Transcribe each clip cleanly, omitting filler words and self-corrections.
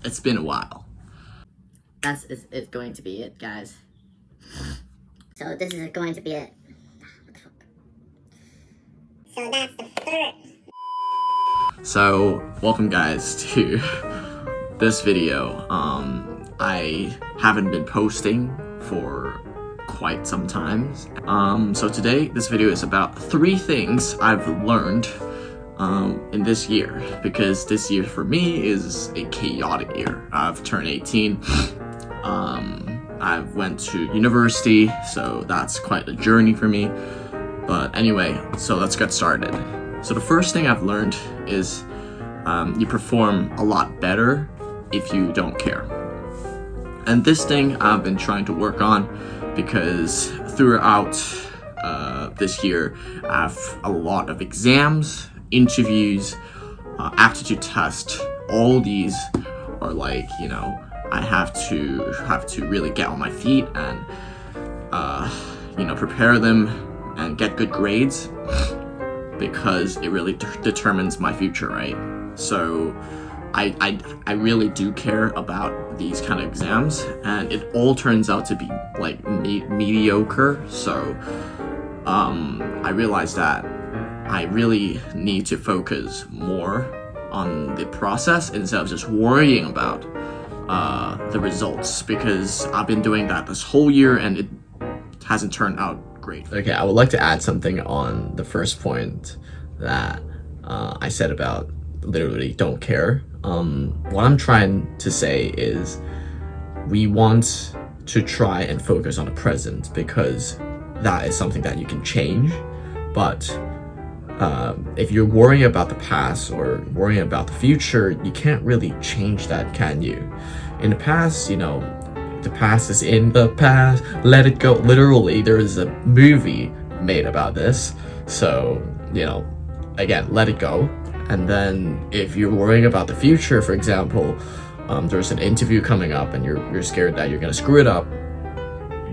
it's been a while. It's going to be it, guys. So this is going to be it. So that's the third. So welcome guys to this video. I haven't been posting for quite some time. So today this video is about 3 things I've learned in this year, because this year for me is a chaotic year. I've turned 18. I went to university, so that's quite a journey for me. But anyway, so let's get started. So the first thing I've learned is you perform a lot better if you don't care. And this thing I've been trying to work on, because throughout this year I have a lot of exams, interviews, aptitude tests. All these are like, you know, I have to really get on my feet and you know, prepare them and get good grades, because it really determines my future, right? So I really do care about these kind of exams, and it all turns out to be like mediocre. So I realized that I really need to focus more on the process instead of just worrying about the results, because I've been doing that this whole year and it hasn't turned out great. Okay, I would like to add something on the first point that I said about literally don't care. What I'm trying to say is we want to try and focus on the present, because that is something that you can change. But if you're worrying about the past or worrying about the future, you can't really change that, can you? In the past, you know, the past is in the past, let it go. Literally, there is a movie made about this. So, you know, again, let it go. And then if you're worrying about the future, for example, there's an interview coming up and you're scared that you're gonna screw it up,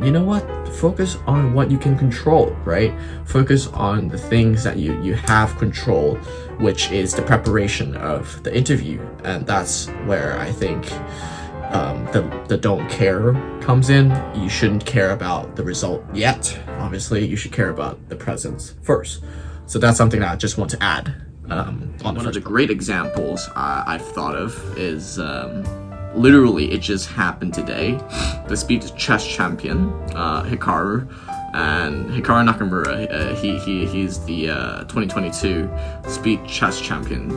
you know what? Focus on what you can control, right? Focus on the things that you have control, which is the preparation of the interview. And that's where I think the don't care comes in. You shouldn't care about the result yet. Obviously, you should care about the present first. So that's something that I just want to add. One of the great examples I've thought of is literally, it just happened today. The speed chess champion, Hikaru Nakamura, he's the 2022 speed chess champion.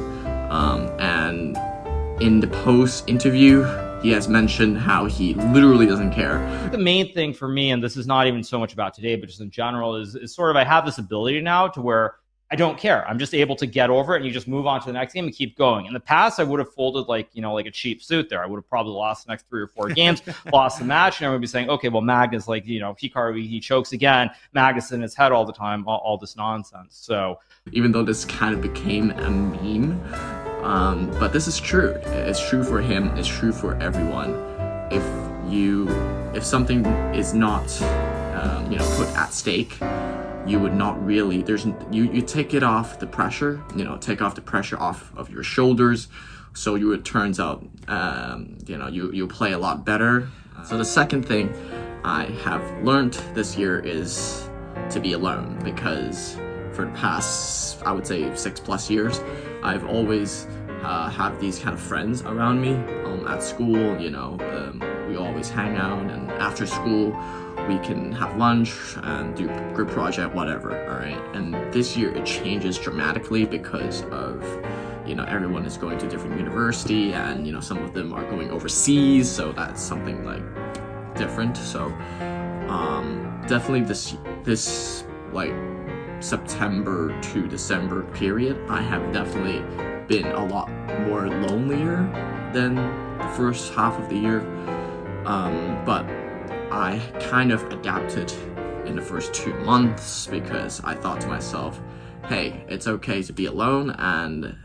And in the post interview, he has mentioned how he literally doesn't care. The main thing for me, and this is not even so much about today, but just in general, is sort of I have this ability now to where I don't care. I'm just able to get over it, and you just move on to the next game and keep going. In the past, I would have folded like, you know, like a cheap suit there. I would have probably lost the next 3 or 4 games, lost the match, and I would be saying, okay, well, Magnus, like, you know, Hikaru, he chokes again. Magnus in his head all the time, all this nonsense. So even though this kind of became a meme, but this is true. It's true for him. It's true for everyone. If something is not, you know, put at stake, you would not really, you take it off the pressure, you know, take off the pressure off of your shoulders. So it turns out, you know, you play a lot better. So the second thing I have learned this year is to be alone, because for the past, I would say 6+ years, I've always have these kind of friends around me at school. You know, we always hang out, and after school we can have lunch and do group project, whatever. All right, and this year it changes dramatically because of, you know, everyone is going to different university, and you know, some of them are going overseas, so that's something like different. So definitely this like September to December period, I have definitely been a lot more lonelier than the first half of the year, but I kind of adapted in the first 2 months, because I thought to myself, hey, it's okay to be alone, and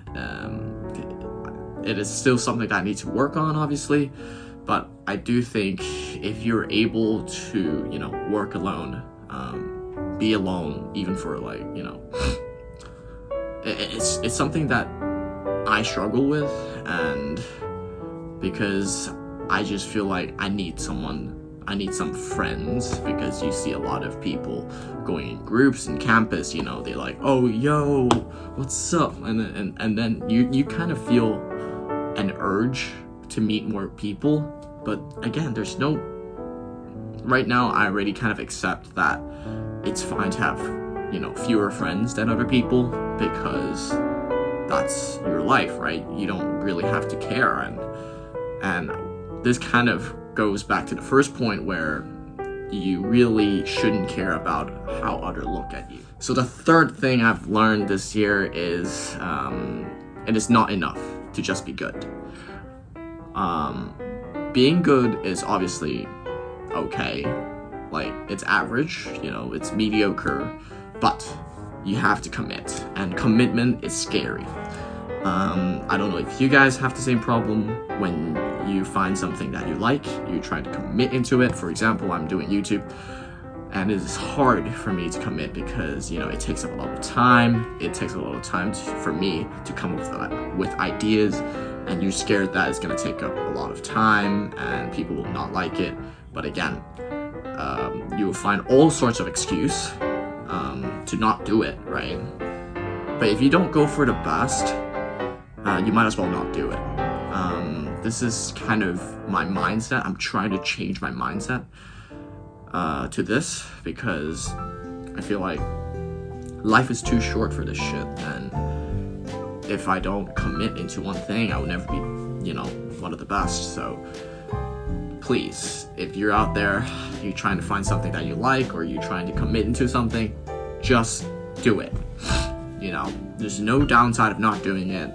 it is still something that I need to work on, obviously, but I do think if you're able to, you know, work alone, be alone even for like, you know, it's something that I struggle with, and because I just feel like I need some friends, because you see a lot of people going in groups in campus, you know, they're like, oh, yo, what's up? And then you kind of feel an urge to meet more people. But again, right now I already kind of accept that it's fine to have, you know, fewer friends than other people, because that's your life, right? You don't really have to care. And this kind of goes back to the first point, where you really shouldn't care about how others look at you. So the third thing I've learned this year is it is not enough to just be good. Being good is obviously okay, like it's average, you know, it's mediocre, but you have to commit, and commitment is scary. I don't know if you guys have the same problem. When you find something that you like, you try to commit into it. For example, I'm doing YouTube, and it is hard for me to commit because, you know, it takes up a lot of time. It takes a lot of time for me to come up with ideas, and you're scared that it's going to take up a lot of time and people will not like it. But again, you will find all sorts of excuse to not do it, right? But if you don't go for the best, you might as well not do it. This is kind of my mindset. I'm trying to change my mindset to this, because I feel like life is too short for this shit, and if I don't commit into one thing, I will never be, you know, one of the best. So please, if you're out there, you're trying to find something that you like, or you're trying to commit into something, just do it. You know, there's no downside of not doing it.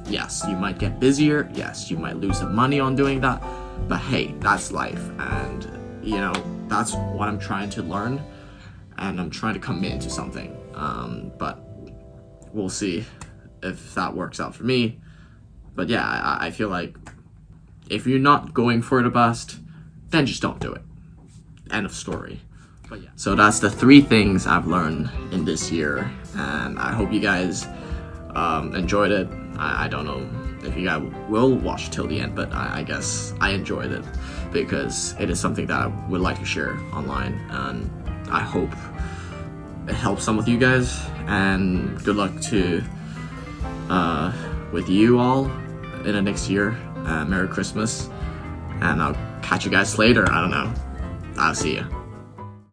Yes, you might get busier. Yes, you might lose some money on doing that. But hey, that's life. And, you know, that's what I'm trying to learn. And I'm trying to commit to something. But we'll see if that works out for me. But yeah, I feel like if you're not going for the best, then just don't do it. End of story. But yeah. So that's the 3 things I've learned in this year, and I hope you guys enjoyed it. I don't know if you guys will watch till the end, but I guess I enjoyed it because it is something that I would like to share online, and I hope it helps some of you guys. And good luck to with you all in the next year. Merry Christmas, and I'll catch you guys later. I don't know. I'll see you.